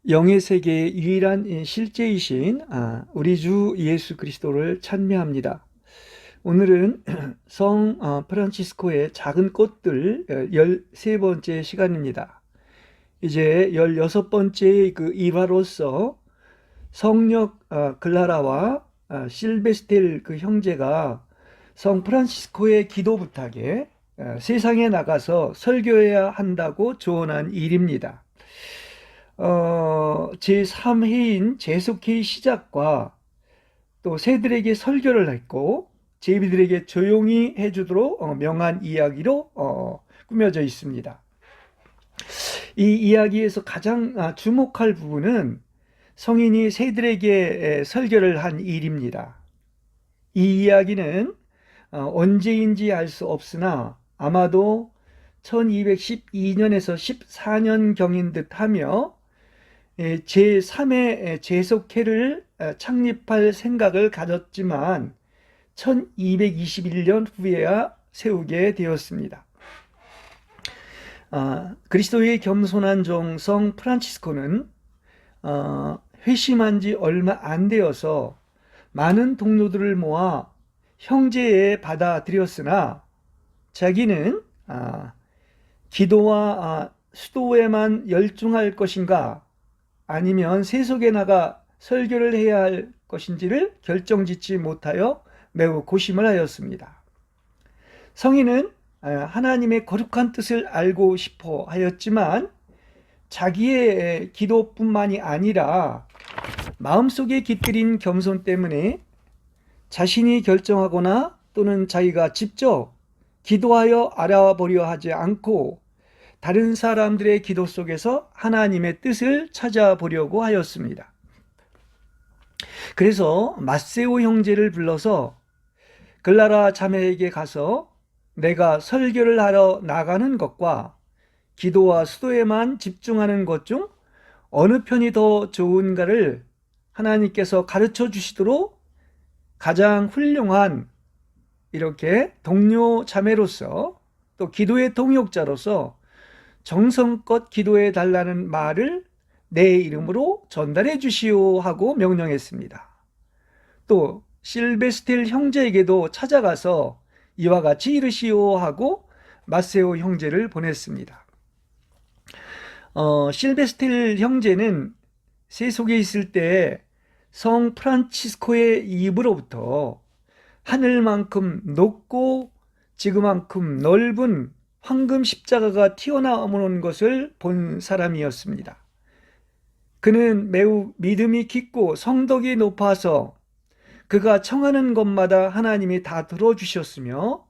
영의 세계의 유일한 실제이신 우리 주 예수 그리스도를 찬미합니다. 오늘은 성 프란치스코의 작은 꽃들 13번째 시간입니다. 이제 16번째 그 일화로서 성녀 글라라와 실베스텔 그 형제가 성 프란치스코의 기도 부탁에 세상에 나가서 설교해야 한다고 조언한 일입니다. 제3회인 제속회의 시작과 또 새들에게 설교를 했고 제비들에게 조용히 해주도록 명한 이야기로 꾸며져 있습니다. 이 이야기에서 가장 주목할 부분은 성인이 새들에게 설교를 한 일입니다. 이 이야기는 언제인지 알 수 없으나 아마도 1212년에서 14년경인 듯하며 제3의 제속회를 창립할 생각을 가졌지만 1221년 후에야 세우게 되었습니다. 그리스도의 겸손한 종 성 프란치스코는 회심한 지 얼마 안 되어서 많은 동료들을 모아 형제에 받아들였으나 자기는 기도와 수도에만 열중할 것인가 아니면 세속에 나가 설교를 해야 할 것인지를 결정짓지 못하여 매우 고심을 하였습니다. 성인은 하나님의 거룩한 뜻을 알고 싶어 하였지만 자기의 기도뿐만이 아니라 마음속에 깃들인 겸손 때문에 자신이 결정하거나 또는 자기가 직접 기도하여 알아보려 하지 않고 다른 사람들의 기도 속에서 하나님의 뜻을 찾아보려고 하였습니다. 그래서 마세오 형제를 불러서 글라라 자매에게 가서 내가 설교를 하러 나가는 것과 기도와 수도에만 집중하는 것 중 어느 편이 더 좋은가를 하나님께서 가르쳐 주시도록 가장 훌륭한 이렇게 동료 자매로서 또 기도의 동역자로서 정성껏 기도해 달라는 말을 내 이름으로 전달해 주시오 하고 명령했습니다. 또 실베스텔 형제에게도 찾아가서 이와 같이 이르시오 하고 마세오 형제를 보냈습니다. 실베스텔 형제는 세속에 있을 때 성 프란치스코의 입으로부터 하늘만큼 높고 지구만큼 넓은 황금 십자가가 튀어나오는 것을 본 사람이었습니다. 그는 매우 믿음이 깊고 성덕이 높아서 그가 청하는 것마다 하나님이 다 들어주셨으며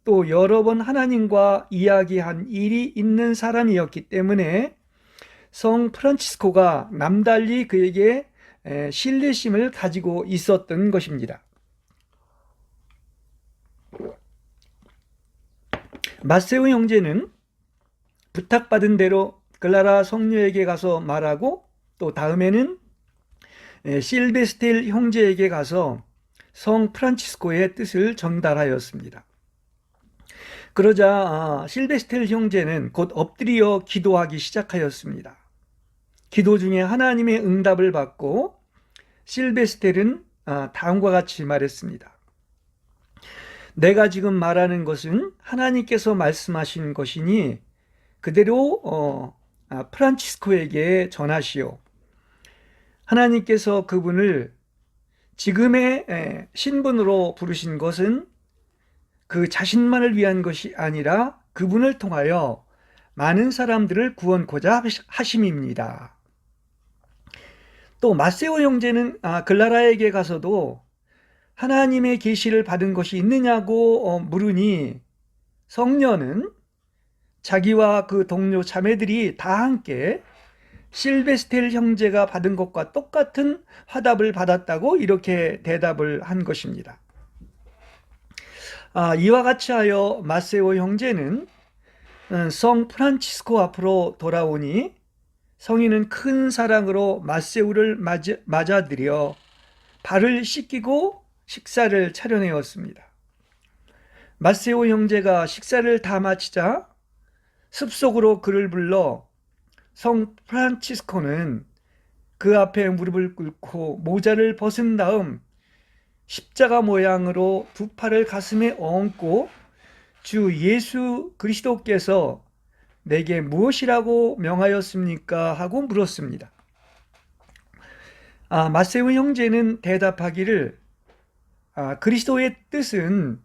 또 여러 번 하나님과 이야기한 일이 있는 사람이었기 때문에 성 프란치스코가 남달리 그에게 신뢰심을 가지고 있었던 것입니다. 마세오 형제는 부탁받은 대로 글라라 성녀에게 가서 말하고 또 다음에는 실베스텔 형제에게 가서 성 프란치스코의 뜻을 전달하였습니다. 그러자 실베스텔 형제는 곧 엎드려 기도하기 시작하였습니다. 기도 중에 하나님의 응답을 받고 실베스텔은 다음과 같이 말했습니다. 내가 지금 말하는 것은 하나님께서 말씀하신 것이니 그대로 프란치스코에게 전하시오. 하나님께서 그분을 지금의 신분으로 부르신 것은 그 자신만을 위한 것이 아니라 그분을 통하여 많은 사람들을 구원코자 하심입니다. 또 마세오 형제는 글라라에게 가서도 하나님의 계시를 받은 것이 있느냐고 물으니 성녀는 자기와 그 동료 자매들이 다 함께 실베스텔 형제가 받은 것과 똑같은 화답을 받았다고 이렇게 대답을 한 것입니다. 이와 같이 하여 마세오 형제는 성 프란치스코 앞으로 돌아오니 성인은 큰 사랑으로 마세오를 맞아들여 발을 씻기고 식사를 차려내었습니다. 마세오 형제가 식사를 다 마치자 습속으로 그를 불러 성 프란치스코는 그 앞에 무릎을 꿇고 모자를 벗은 다음 십자가 모양으로 두 팔을 가슴에 얹고 주 예수 그리스도께서 내게 무엇이라고 명하였습니까? 하고 물었습니다. 마세오 형제는 대답하기를 그리스도의 뜻은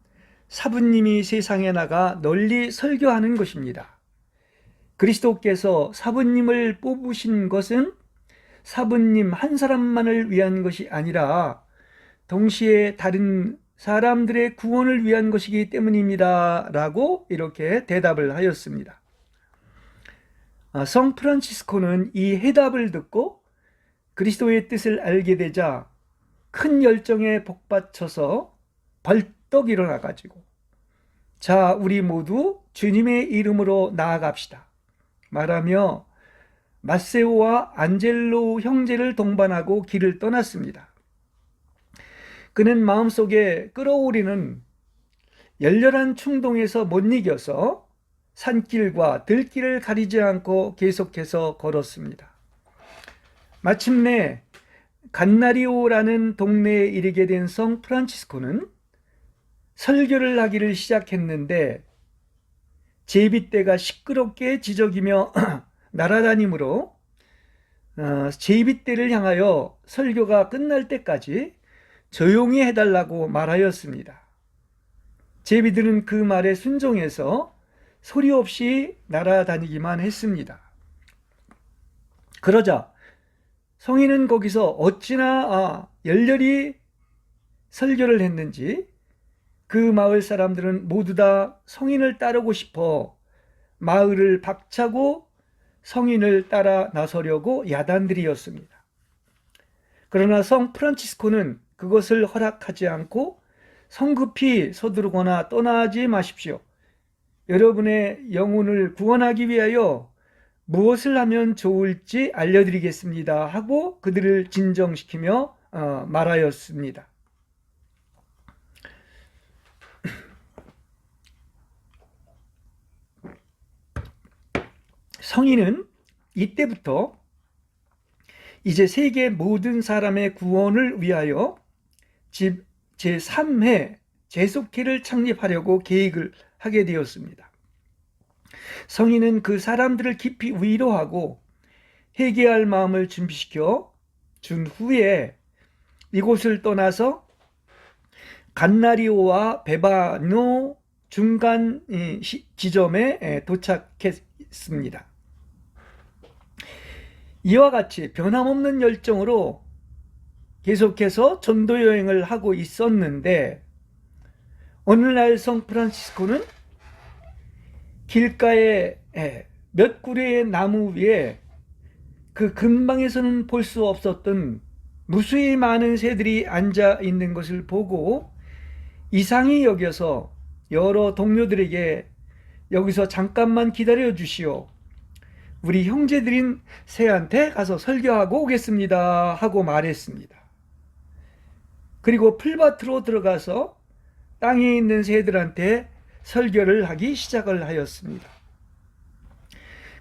사부님이 세상에 나가 널리 설교하는 것입니다. 그리스도께서 사부님을 뽑으신 것은 사부님 한 사람만을 위한 것이 아니라 동시에 다른 사람들의 구원을 위한 것이기 때문입니다. 라고 이렇게 대답을 하였습니다. 성 프란치스코는 이 해답을 듣고 그리스도의 뜻을 알게 되자 큰 열정에 복받쳐서 벌떡 일어나가지고 자, 우리 모두 주님의 이름으로 나아갑시다 말하며 마세오와 안젤로 형제를 동반하고 길을 떠났습니다. 그는 마음속에 끓어오르는 열렬한 충동에서 못 이겨서 산길과 들길을 가리지 않고 계속해서 걸었습니다. 마침내 간나리오라는 동네에 이르게 된 성 프란치스코는 설교를 하기를 시작했는데 제비떼가 시끄럽게 지저귀며 날아다니므로 제비떼를 향하여 설교가 끝날 때까지 조용히 해달라고 말하였습니다. 제비들은 그 말에 순종해서 소리 없이 날아다니기만 했습니다. 그러자 성인은 거기서 어찌나 열렬히 설교를 했는지 그 마을 사람들은 모두 다 성인을 따르고 싶어 마을을 박차고 성인을 따라 나서려고 야단들이었습니다. 그러나 성 프란치스코는 그것을 허락하지 않고 성급히 서두르거나 떠나지 마십시오. 여러분의 영혼을 구원하기 위하여 무엇을 하면 좋을지 알려드리겠습니다 하고 그들을 진정시키며 말하였습니다. 성인은 이때부터 이제 세계 모든 사람의 구원을 위하여 제3회 재속회를 창립하려고 계획을 하게 되었습니다. 성인은 그 사람들을 깊이 위로하고 회개할 마음을 준비시켜 준 후에 이곳을 떠나서 간나리오와 베바노 중간 지점에 도착했습니다. 이와 같이 변함없는 열정으로 계속해서 전도 여행을 하고 있었는데 어느 날 성 프란치스코는 길가에 몇 그루의 나무 위에 그 근방에서는 볼 수 없었던 무수히 많은 새들이 앉아 있는 것을 보고 이상히 여겨서 여러 동료들에게 여기서 잠깐만 기다려 주시오. 우리 형제들인 새한테 가서 설교하고 오겠습니다 하고 말했습니다. 그리고 풀밭으로 들어가서 땅에 있는 새들한테 설교를 하기 시작을 하였습니다.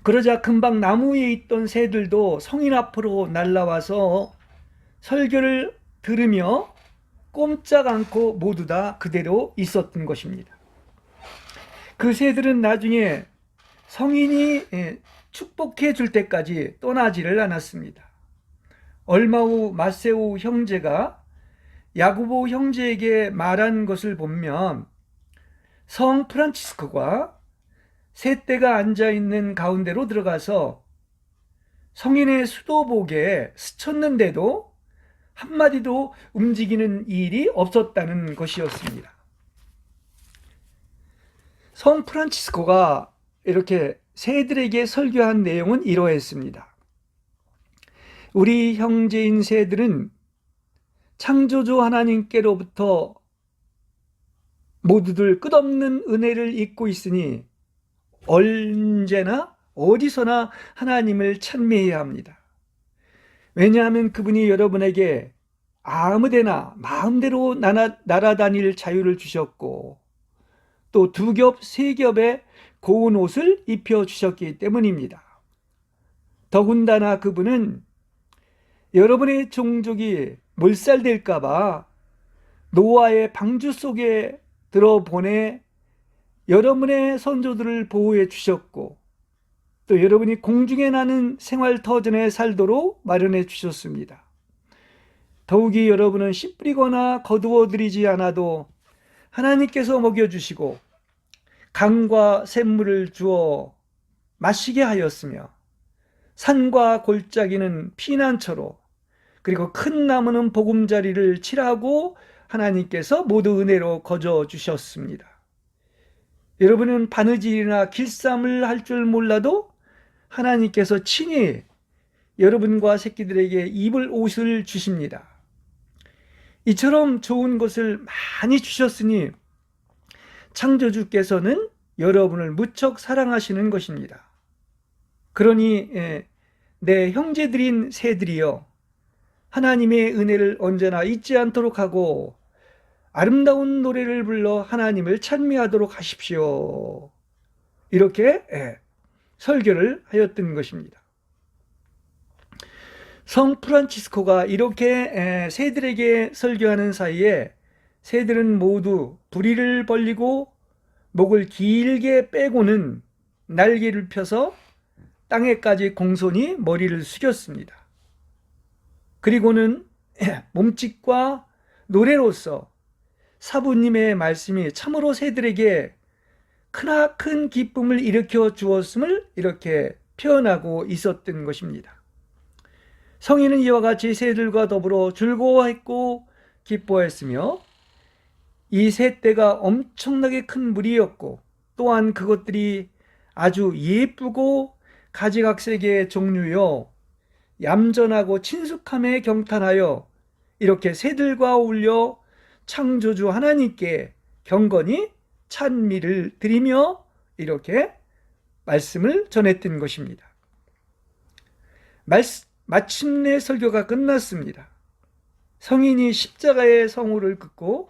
그러자 금방 나무 위에 있던 새들도 성인 앞으로 날아와서 설교를 들으며 꼼짝 않고 모두 다 그대로 있었던 것입니다. 그 새들은 나중에 성인이 축복해 줄 때까지 떠나지를 않았습니다. 얼마 후 마세오 형제가 야고보 형제에게 말한 것을 보면 성 프란치스코가 새떼가 앉아있는 가운데로 들어가서 성인의 수도복에 스쳤는데도 한마디도 움직이는 일이 없었다는 것이었습니다. 성 프란치스코가 이렇게 새들에게 설교한 내용은 이러했습니다. 우리 형제인 새들은 창조주 하나님께로부터 모두들 끝없는 은혜를 입고 있으니 언제나 어디서나 하나님을 찬미해야 합니다. 왜냐하면 그분이 여러분에게 아무데나 마음대로 날아다닐 자유를 주셨고 또 두 겹, 세 겹의 고운 옷을 입혀주셨기 때문입니다. 더군다나 그분은 여러분의 종족이 몰살될까 봐 노아의 방주 속에 들어보내 여러분의 선조들을 보호해 주셨고, 또 여러분이 공중에 나는 생활 터전에 살도록 마련해 주셨습니다. 더욱이 여러분은 씨 뿌리거나 거두어 들이지 않아도 하나님께서 먹여주시고 강과 샘물을 주어 마시게 하였으며, 산과 골짜기는 피난처로, 그리고 큰 나무는 보금자리를 칠하고 하나님께서 모두 은혜로 거저 주셨습니다. 여러분은 바느질이나 길쌈을 할 줄 몰라도 하나님께서 친히 여러분과 새끼들에게 입을 옷을 주십니다. 이처럼 좋은 것을 많이 주셨으니 창조주께서는 여러분을 무척 사랑하시는 것입니다. 그러니 내 형제들인 새들이여, 하나님의 은혜를 언제나 잊지 않도록 하고 아름다운 노래를 불러 하나님을 찬미하도록 하십시오. 이렇게 설교를 하였던 것입니다. 성 프란치스코가 이렇게 새들에게 설교하는 사이에 새들은 모두 부리를 벌리고 목을 길게 빼고는 날개를 펴서 땅에까지 공손히 머리를 숙였습니다. 그리고는 몸짓과 노래로서 사부님의 말씀이 참으로 새들에게 크나큰 기쁨을 일으켜 주었음을 이렇게 표현하고 있었던 것입니다. 성인은 이와 같이 새들과 더불어 즐거워했고 기뻐했으며, 이 새 떼가 엄청나게 큰 무리였고, 또한 그것들이 아주 예쁘고 가지각색의 종류요 얌전하고 친숙함에 경탄하여 이렇게 새들과 어울려 창조주 하나님께 경건히 찬미를 드리며 이렇게 말씀을 전했던 것입니다. 마침내 설교가 끝났습니다. 성인이 십자가의 성호를 긋고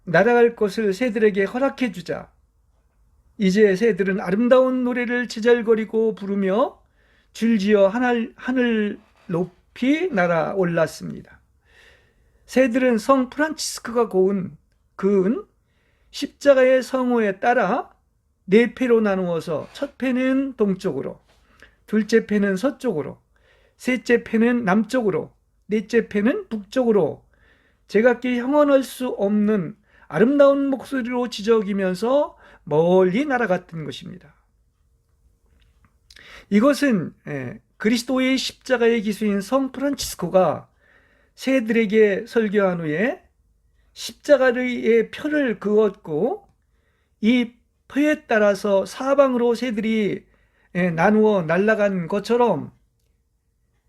날아갈 것을 새들에게 허락해 주자, 이제 새들은 아름다운 노래를 제잘거리고 부르며 줄지어 하늘 높이 날아올랐습니다. 새들은 성 프란치스코가 그은 십자가의 성호에 따라 네 패로 나누어서 첫 패는 동쪽으로, 둘째 패는 서쪽으로, 셋째 패는 남쪽으로, 넷째 패는 북쪽으로 제각기 형언할 수 없는 아름다운 목소리로 지저귀면서 멀리 날아갔던 것입니다. 이것은 그리스도의 십자가의 기수인 성 프란치스코가 새들에게 설교한 후에 십자가의 표를 그었고, 이 표에 따라서 사방으로 새들이 나누어 날아간 것처럼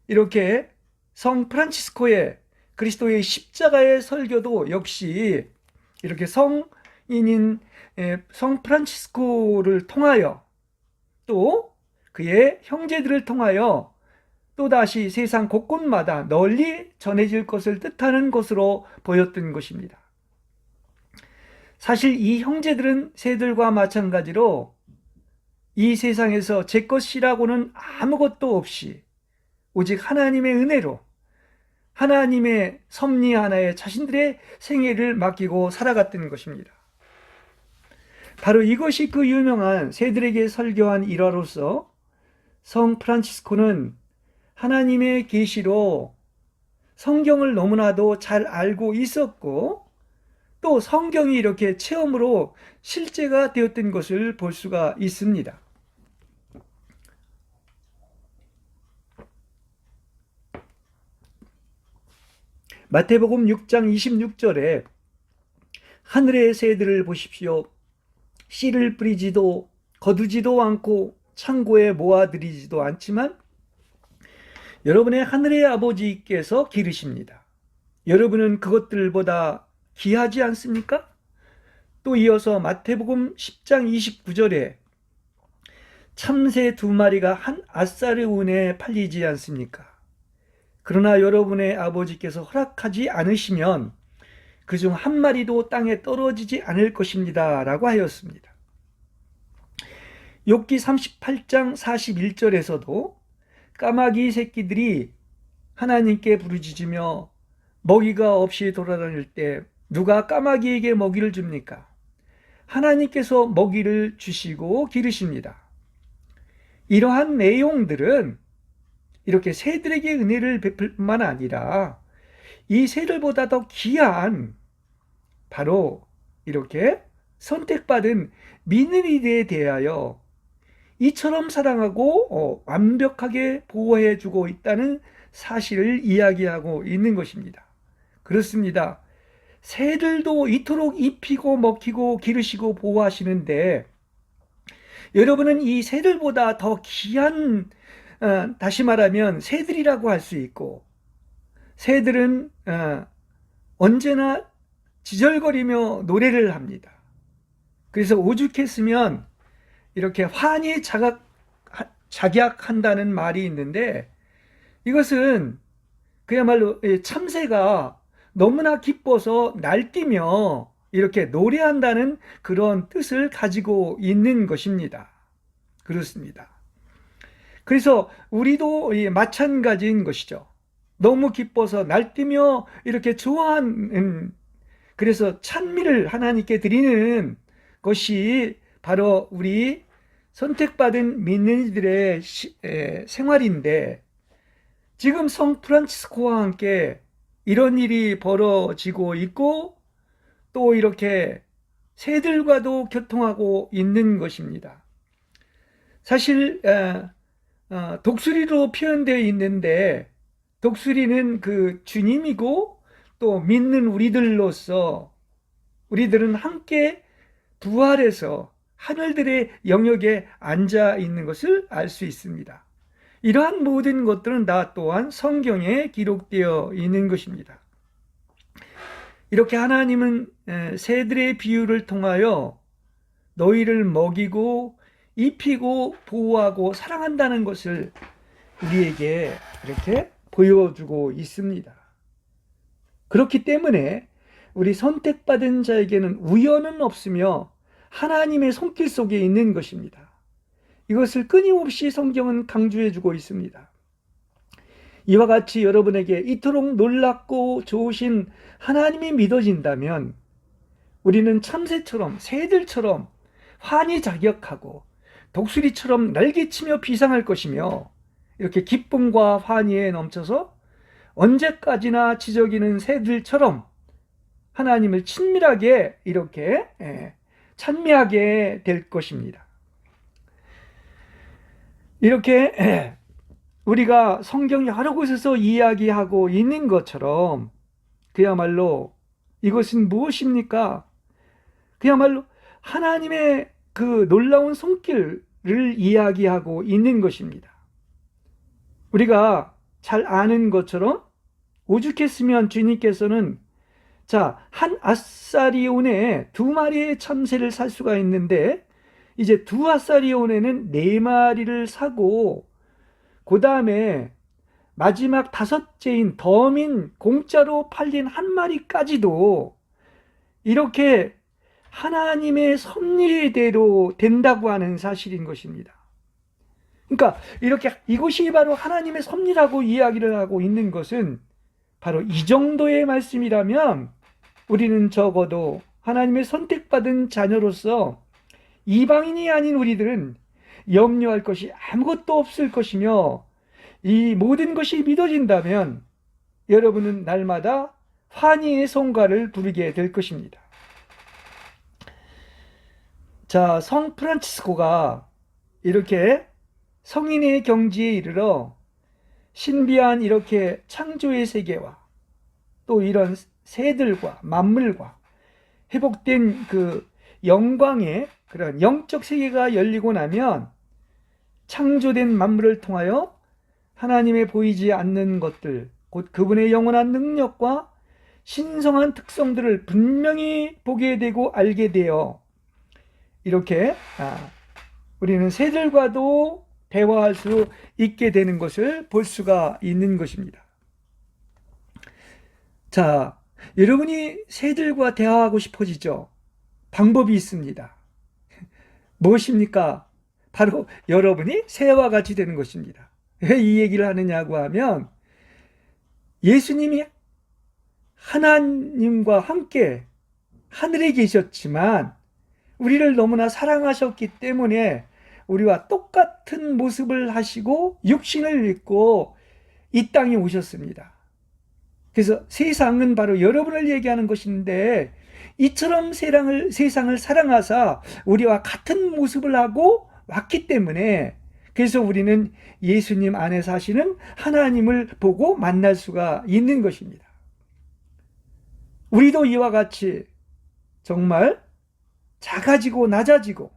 이렇게 성 프란치스코의 그리스도의 십자가의 설교도 역시 이렇게 성인인 성 프란치스코를 통하여, 또 그의 형제들을 통하여 또다시 세상 곳곳마다 널리 전해질 것을 뜻하는 것으로 보였던 것입니다. 사실 이 형제들은 새들과 마찬가지로 이 세상에서 제 것이라고는 아무것도 없이 오직 하나님의 은혜로 하나님의 섭리 하나에 자신들의 생애를 맡기고 살아갔던 것입니다. 바로 이것이 그 유명한 새들에게 설교한 일화로서 성 프란치스코는 하나님의 계시로 성경을 너무나도 잘 알고 있었고, 또 성경이 이렇게 체험으로 실제가 되었던 것을 볼 수가 있습니다. 마태복음 6장 26절에 하늘의 새들을 보십시오. 씨를 뿌리지도 거두지도 않고 창고에 모아들이지도 않지만 여러분의 하늘의 아버지께서 기르십니다. 여러분은 그것들보다 귀하지 않습니까? 또 이어서 마태복음 10장 29절에 참새 2마리가 한 아사르운에 팔리지 않습니까? 그러나 여러분의 아버지께서 허락하지 않으시면 그중 한 마리도 땅에 떨어지지 않을 것입니다 라고 하였습니다. 욥기 38장 41절에서도 까마귀 새끼들이 하나님께 부르짖으며 먹이가 없이 돌아다닐 때 누가 까마귀에게 먹이를 줍니까? 하나님께서 먹이를 주시고 기르십니다. 이러한 내용들은 이렇게 새들에게 은혜를 베풀 뿐만 아니라 이 새들보다 더 귀한 바로 이렇게 선택받은 믿는 이들에 대하여 이처럼 사랑하고 완벽하게 보호해주고 있다는 사실을 이야기하고 있는 것입니다. 그렇습니다. 새들도 이토록 입히고 먹히고 기르시고 보호하시는데 여러분은 이 새들보다 더 귀한, 다시 말하면 새들이라고 할 수 있고, 새들은 언제나 지절거리며 노래를 합니다. 그래서 오죽했으면 이렇게 환히 작약한다는 말이 있는데, 이것은 그야말로 참새가 너무나 기뻐서 날뛰며 이렇게 노래한다는 그런 뜻을 가지고 있는 것입니다. 그렇습니다. 그래서 우리도 마찬가지인 것이죠. 너무 기뻐서 날뛰며 이렇게 좋아하는, 그래서 찬미를 하나님께 드리는 것이 바로 우리 선택받은 믿는 이들의 생활인데, 지금 성 프란치스코와 함께 이런 일이 벌어지고 있고 또 이렇게 새들과도 교통하고 있는 것입니다. 사실 독수리로 표현되어 있는데 독수리는 그 주님이고 또 믿는 우리들로서 우리들은 함께 부활해서 하늘들의 영역에 앉아 있는 것을 알 수 있습니다. 이러한 모든 것들은 다 또한 성경에 기록되어 있는 것입니다. 이렇게 하나님은 새들의 비유를 통하여 너희를 먹이고 입히고 보호하고 사랑한다는 것을 우리에게 이렇게 보여주고 있습니다. 그렇기 때문에 우리 선택받은 자에게는 우연은 없으며 하나님의 손길 속에 있는 것입니다. 이것을 끊임없이 성경은 강조해주고 있습니다. 이와 같이 여러분에게 이토록 놀랍고 좋으신 하나님이 믿어진다면 우리는 참새처럼 새들처럼 환히 자격하고 독수리처럼 날개치며 비상할 것이며 이렇게 기쁨과 환희에 넘쳐서 언제까지나 지저귀는 새들처럼 하나님을 친밀하게 이렇게 찬미하게 될 것입니다. 이렇게 우리가 성경 여러 곳에서 이야기하고 있는 것처럼 그야말로 이것은 무엇입니까? 그야말로 하나님의 그 놀라운 손길을 이야기하고 있는 것입니다. 우리가 잘 아는 것처럼 오죽했으면 주님께서는 한 아사리온에 2마리의 참새를 살 수가 있는데 이제 2아사리온에는 4마리를 사고 그 다음에 마지막 5째인 덤인 공짜로 팔린 1마리까지도 이렇게 하나님의 섭리대로 된다고 하는 사실인 것입니다. 그러니까 이렇게 이것이 바로 하나님의 섭리라고 이야기를 하고 있는 것은 바로 이 정도의 말씀이라면 우리는 적어도 하나님의 선택받은 자녀로서 이방인이 아닌 우리들은 염려할 것이 아무것도 없을 것이며 이 모든 것이 믿어진다면 여러분은 날마다 환희의 성가를 부르게 될 것입니다. 성 프란치스코가 이렇게 성인의 경지에 이르러 신비한 이렇게 창조의 세계와 또 이런 새들과 만물과 회복된 그 영광의 그런 영적 세계가 열리고 나면 창조된 만물을 통하여 하나님의 보이지 않는 것들, 곧 그분의 영원한 능력과 신성한 특성들을 분명히 보게 되고 알게 되어 이렇게 우리는 새들과도 대화할 수 있게 되는 것을 볼 수가 있는 것입니다. 여러분이 새들과 대화하고 싶어지죠? 방법이 있습니다. 무엇입니까? 바로 여러분이 새와 같이 되는 것입니다. 왜 이 얘기를 하느냐고 하면 예수님이 하나님과 함께 하늘에 계셨지만 우리를 너무나 사랑하셨기 때문에 우리와 똑같은 모습을 하시고 육신을 입고 이 땅에 오셨습니다. 그래서 세상은 바로 여러분을 얘기하는 것인데 이처럼 세상을 사랑하사 우리와 같은 모습을 하고 왔기 때문에 그래서 우리는 예수님 안에 사시는 하나님을 보고 만날 수가 있는 것입니다. 우리도 이와 같이 정말 작아지고 낮아지고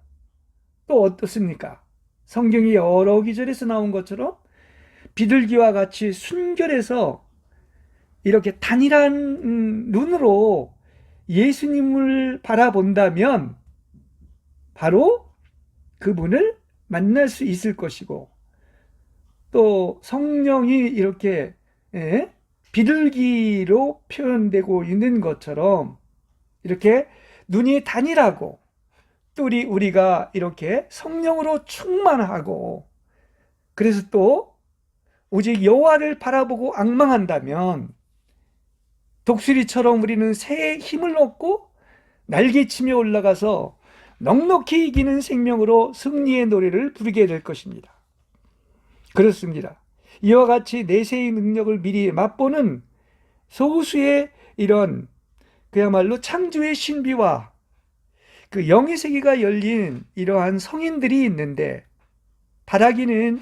또 어떻습니까? 성경이 여러 기절에서 나온 것처럼 비둘기와 같이 순결해서 이렇게 단일한 눈으로 예수님을 바라본다면 바로 그분을 만날 수 있을 것이고 또 성령이 이렇게 비둘기로 표현되고 있는 것처럼 이렇게 눈이 단일하고 또 우리가 이렇게 성령으로 충만하고 그래서 또 오직 여호와를 바라보고 앙망한다면 독수리처럼 우리는 새에 힘을 얻고 날개치며 올라가서 넉넉히 이기는 생명으로 승리의 노래를 부르게 될 것입니다. 그렇습니다. 이와 같이 내세의 능력을 미리 맛보는 소수의 이런 그야말로 창조의 신비와 그 영의 세계가 열린 이러한 성인들이 있는데 바라기는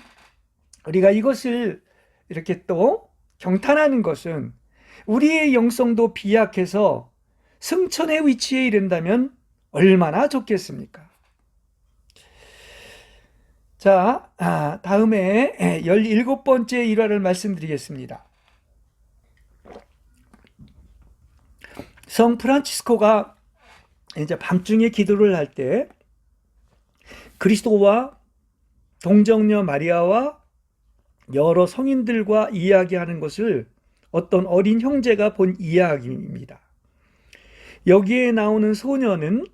우리가 이것을 이렇게 또 경탄하는 것은 우리의 영성도 비약해서 승천의 위치에 이른다면 얼마나 좋겠습니까? 자, 다음에 17번째 일화를 말씀드리겠습니다. 성 프란치스코가 이제 밤중에 기도를 할 때 그리스도와 동정녀 마리아와 여러 성인들과 이야기하는 것을 어떤 어린 형제가 본 이야기입니다. 여기에 나오는 소녀는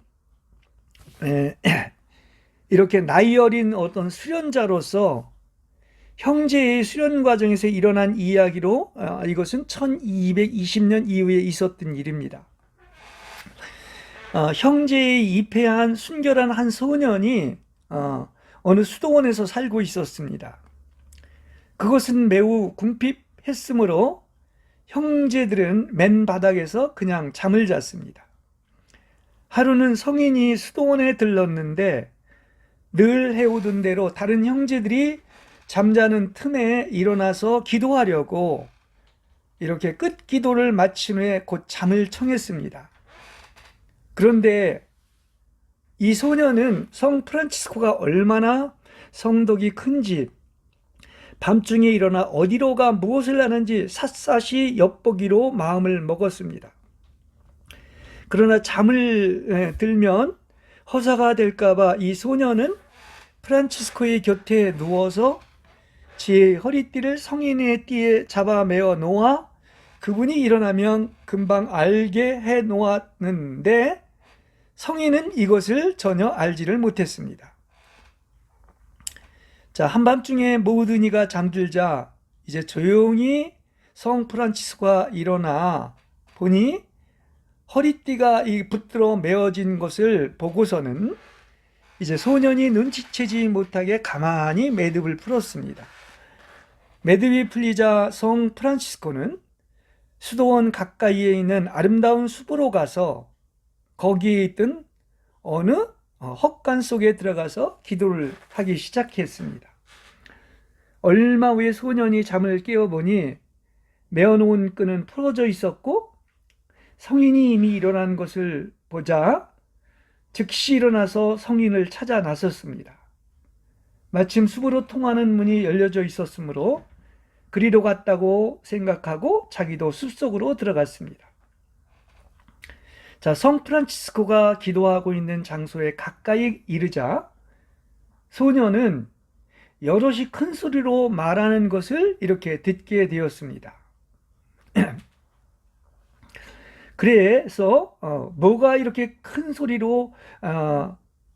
이렇게 나이 어린 어떤 수련자로서 형제의 수련 과정에서 일어난 이야기로 이것은 1220년 이후에 있었던 일입니다. 형제에 입회한 순결한 한 소년이 어느 수도원에서 살고 있었습니다. 그것은 매우 궁핍했으므로 형제들은 맨 바닥에서 그냥 잠을 잤습니다. 하루는 성인이 수도원에 들렀는데 늘 해오던 대로 다른 형제들이 잠자는 틈에 일어나서 기도하려고 이렇게 끝 기도를 마친 후에 곧 잠을 청했습니다. 그런데 이 소녀는 성 프란치스코가 얼마나 성덕이 큰지 밤중에 일어나 어디로 가 무엇을 하는지 샅샅이 엿보기로 마음을 먹었습니다. 그러나 잠을 들면 허사가 될까봐 이 소녀는 프란치스코의 곁에 누워서 제 허리띠를 성인의 띠에 잡아 매어 놓아 그분이 일어나면 금방 알게 해 놓았는데 성인은 이것을 전혀 알지를 못했습니다. 자, 한밤중에 모든 이가 잠들자 이제 조용히 성 프란치스코가 일어나 보니 허리띠가 붙들어 메어진 것을 보고서는 이제 소년이 눈치채지 못하게 가만히 매듭을 풀었습니다. 매듭이 풀리자 성 프란치스코는 수도원 가까이에 있는 아름다운 숲으로 가서 거기에 있던 어느 헛간 속에 들어가서 기도를 하기 시작했습니다. 얼마 후에 소년이 잠을 깨어보니 메어놓은 끈은 풀어져 있었고 성인이 이미 일어난 것을 보자 즉시 일어나서 성인을 찾아 나섰습니다. 마침 숲으로 통하는 문이 열려져 있었으므로 그리로 갔다고 생각하고 자기도 숲속으로 들어갔습니다. 자, 성 프란치스코가 기도하고 있는 장소에 가까이 이르자 소녀는 여럿이 큰 소리로 말하는 것을 이렇게 듣게 되었습니다. 그래서 뭐가 이렇게 큰 소리로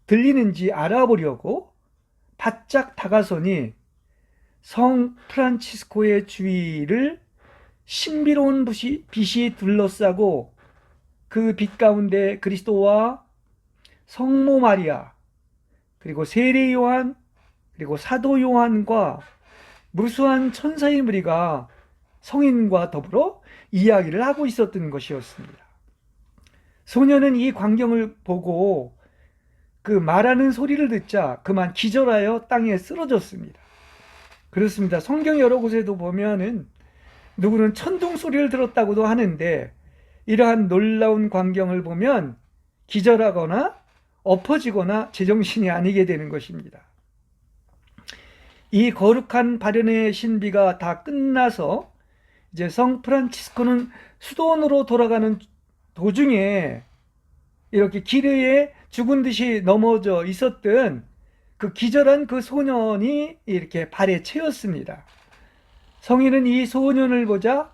들리는지 알아보려고 바짝 다가서니 성 프란치스코의 주위를 신비로운 빛이 둘러싸고 그 빛 가운데 그리스도와 성모 마리아, 그리고 세례 요한, 그리고 사도 요한과 무수한 천사의 무리가 성인과 더불어 이야기를 하고 있었던 것이었습니다. 소녀는 이 광경을 보고 그 말하는 소리를 듣자 그만 기절하여 땅에 쓰러졌습니다. 그렇습니다. 성경 여러 곳에도 보면은 누구는 천둥 소리를 들었다고도 하는데, 이러한 놀라운 광경을 보면 기절하거나 엎어지거나 제정신이 아니게 되는 것입니다. 이 거룩한 발현의 신비가 다 끝나서 이제 성 프란치스코는 수도원으로 돌아가는 도중에 이렇게 길 위에 죽은 듯이 넘어져 있었던 그 기절한 그 소년이 이렇게 발에 채였습니다. 성인은 이 소년을 보자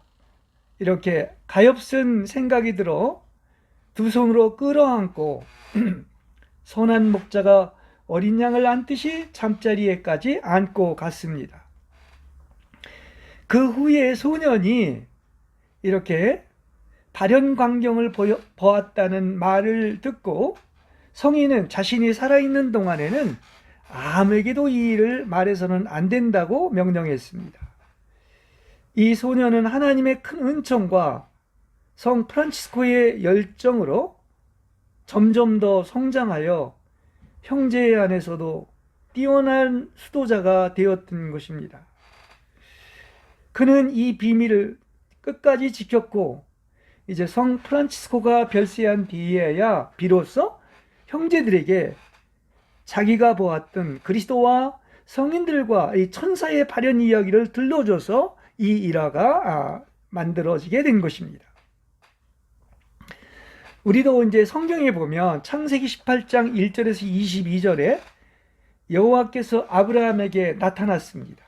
이렇게 가엾은 생각이 들어 두 손으로 끌어안고 선한 목자가 어린 양을 안듯이 잠자리에까지 안고 갔습니다. 그 후에 소년이 이렇게 발현 광경을 보았다는 말을 듣고 성인은 자신이 살아있는 동안에는 아무에게도 이 일을 말해서는 안 된다고 명령했습니다. 이 소년은 하나님의 큰 은총과 성 프란치스코의 열정으로 점점 더 성장하여 형제 안에서도 뛰어난 수도자가 되었던 것입니다. 그는 이 비밀을 끝까지 지켰고 이제 성 프란치스코가 별세한 뒤에야 비로소 형제들에게 자기가 보았던 그리스도와 성인들과 이 천사의 발현 이야기를 들려줘서 이 일화가 만들어지게 된 것입니다. 우리도 이제 성경에 보면 창세기 18장 1절에서 22절에 여호와께서 아브라함에게 나타났습니다.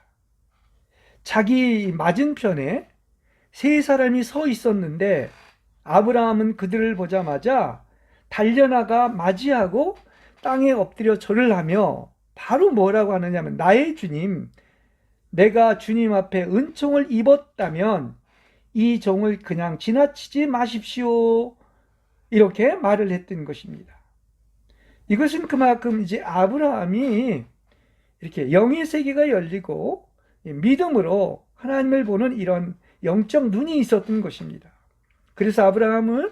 자기 맞은편에 세 사람이 서 있었는데 아브라함은 그들을 보자마자 달려나가 맞이하고 땅에 엎드려 절을 하며 바로 뭐라고 하느냐면, 나의 주님, 내가 주님 앞에 은총을 입었다면 이 종을 그냥 지나치지 마십시오, 이렇게 말을 했던 것입니다. 이것은 그만큼 이제 아브라함이 이렇게 영의 세계가 열리고 믿음으로 하나님을 보는 이런 영적 눈이 있었던 것입니다. 그래서 아브라함은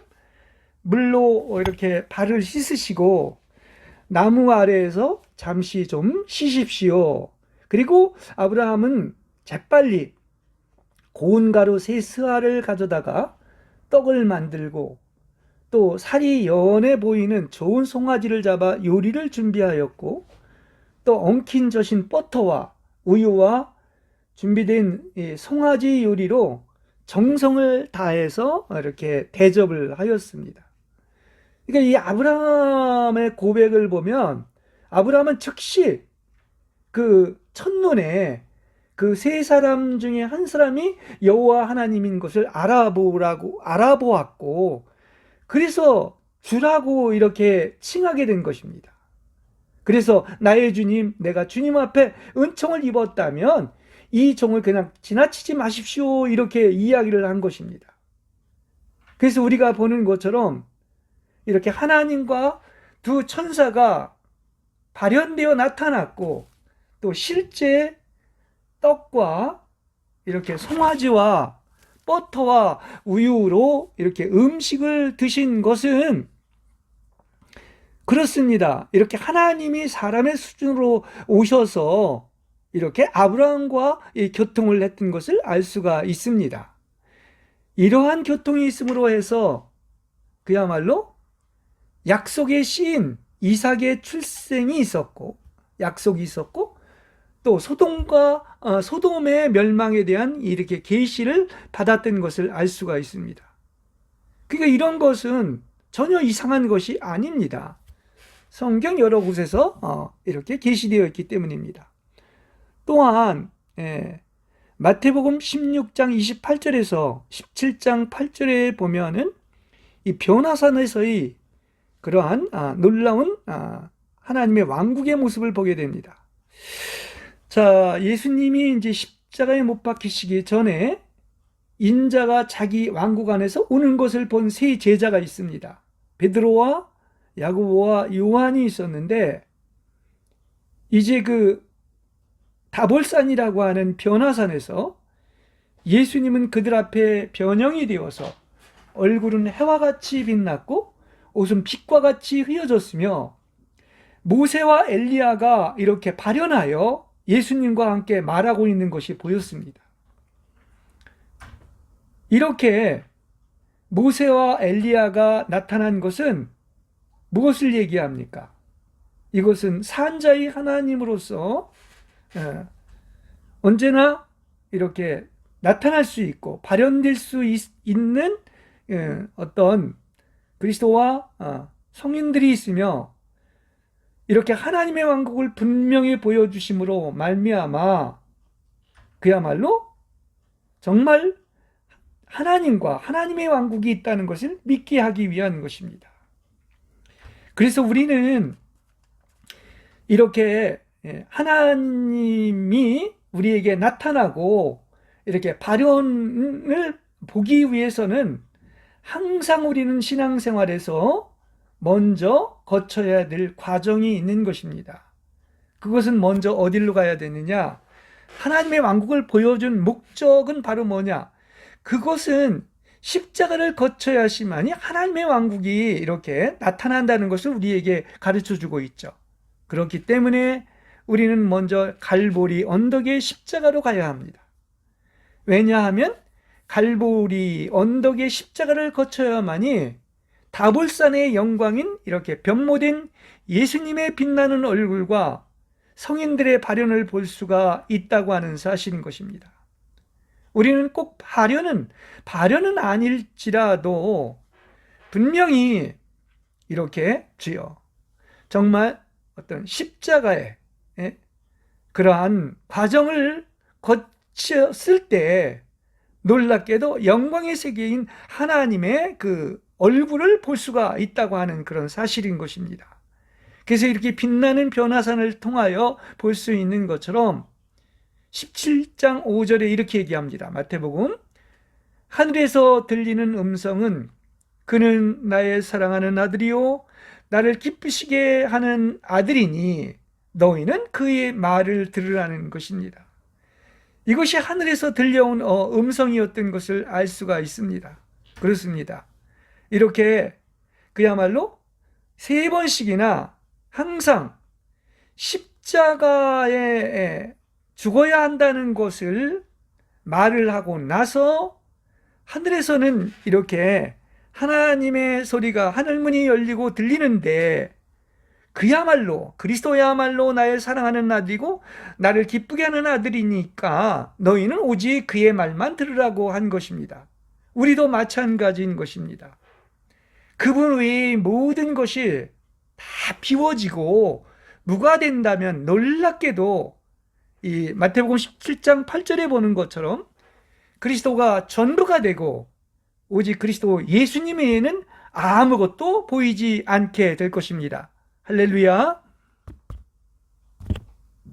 물로 이렇게 발을 씻으시고 나무 아래에서 잠시 좀 쉬십시오. 그리고 아브라함은 재빨리 고운 가루 세 스아를 가져다가 떡을 만들고 또 살이 연해 보이는 좋은 송아지를 잡아 요리를 준비하였고, 또 엉킨 젖인 버터와 우유와 준비된 송아지 요리로 정성을 다해서 이렇게 대접을 하였습니다. 그러니까 이 아브라함의 고백을 보면 아브라함은 즉시 그 첫눈에 그 세 사람 중에 한 사람이 여호와 하나님인 것을 알아보았고, 그래서 주라고 이렇게 칭하게 된 것입니다. 그래서 나의 주님, 내가 주님 앞에 은총을 입었다면 이 종을 그냥 지나치지 마십시오, 이렇게 이야기를 한 것입니다. 그래서 우리가 보는 것처럼 이렇게 하나님과 두 천사가 발현되어 나타났고, 또 실제 떡과 이렇게 송아지와 버터와 우유로 이렇게 음식을 드신 것은 그렇습니다. 이렇게 하나님이 사람의 수준으로 오셔서 이렇게 아브라함과 교통을 했던 것을 알 수가 있습니다. 이러한 교통이 있음으로 해서 그야말로 약속의 씨인 이삭의 출생이 있었고, 약속이 있었고, 또 소돔의 멸망에 대한 이렇게 계시를 받았던 것을 알 수가 있습니다. 그러니까 이런 것은 전혀 이상한 것이 아닙니다. 성경 여러 곳에서 이렇게 계시되어 있기 때문입니다. 또한 마태복음 16장 28절에서 17장 8절에 보면은 이 변화산에서의 그러한 놀라운 하나님의 왕국의 모습을 보게 됩니다. 자, 예수님이 이제 십자가에 못 박히시기 전에 인자가 자기 왕국 안에서 오는 것을 본 세 제자가 있습니다. 베드로와 야고보와 요한이 있었는데, 이제 그 다볼산이라고 하는 변화산에서 예수님은 그들 앞에 변형이 되어서 얼굴은 해와 같이 빛났고 옷은 빛과 같이 휘어졌으며, 모세와 엘리야가 이렇게 발현하여 예수님과 함께 말하고 있는 것이 보였습니다. 이렇게 모세와 엘리야가 나타난 것은 무엇을 얘기합니까? 이것은 산자의 하나님으로서 언제나 이렇게 나타날 수 있고 발현될 수 있는 어떤 그리스도와 성인들이 있으며, 이렇게 하나님의 왕국을 분명히 보여주심으로 말미암아 그야말로 정말 하나님과 하나님의 왕국이 있다는 것을 믿게 하기 위한 것입니다. 그래서 우리는 이렇게 하나님이 우리에게 나타나고 이렇게 발현을 보기 위해서는 항상 우리는 신앙생활에서 먼저 거쳐야 될 과정이 있는 것입니다. 그것은 먼저 어디로 가야 되느냐? 하나님의 왕국을 보여준 목적은 바로 뭐냐? 그것은 십자가를 거쳐야지만이 하나님의 왕국이 이렇게 나타난다는 것을 우리에게 가르쳐주고 있죠. 그렇기 때문에 우리는 먼저 갈보리 언덕의 십자가로 가야 합니다. 왜냐하면 갈보리 언덕의 십자가를 거쳐야만이 다볼산의 영광인 이렇게 변모된 예수님의 빛나는 얼굴과 성인들의 발현을 볼 수가 있다고 하는 사실인 것입니다. 우리는 꼭 발현은 아닐지라도 분명히 이렇게 주여 정말 어떤 십자가의 그러한 과정을 거쳤을 때 놀랍게도 영광의 세계인 하나님의 그 얼굴을 볼 수가 있다고 하는 그런 사실인 것입니다. 그래서 이렇게 빛나는 변화산을 통하여 볼 수 있는 것처럼 17장 5절에 이렇게 얘기합니다. 마태복음, 하늘에서 들리는 음성은 그는 나의 사랑하는 아들이요 나를 기쁘시게 하는 아들이니 너희는 그의 말을 들으라는 것입니다. 이것이 하늘에서 들려온 음성이었던 것을 알 수가 있습니다. 그렇습니다. 이렇게 그야말로 3번씩이나 항상 십자가에 죽어야 한다는 것을 말을 하고 나서 하늘에서는 이렇게 하나님의 소리가 하늘문이 열리고 들리는데, 그야말로 그리스도야말로 나의 사랑하는 아들이고 나를 기쁘게 하는 아들이니까 너희는 오직 그의 말만 들으라고 한 것입니다. 우리도 마찬가지인 것입니다. 그분 외의 모든 것이 다 비워지고 무가 된다면 놀랍게도 이 마태복음 17장 8절에 보는 것처럼 그리스도가 전부가 되고 오직 그리스도 예수님 외에는 아무것도 보이지 않게 될 것입니다. 할렐루야.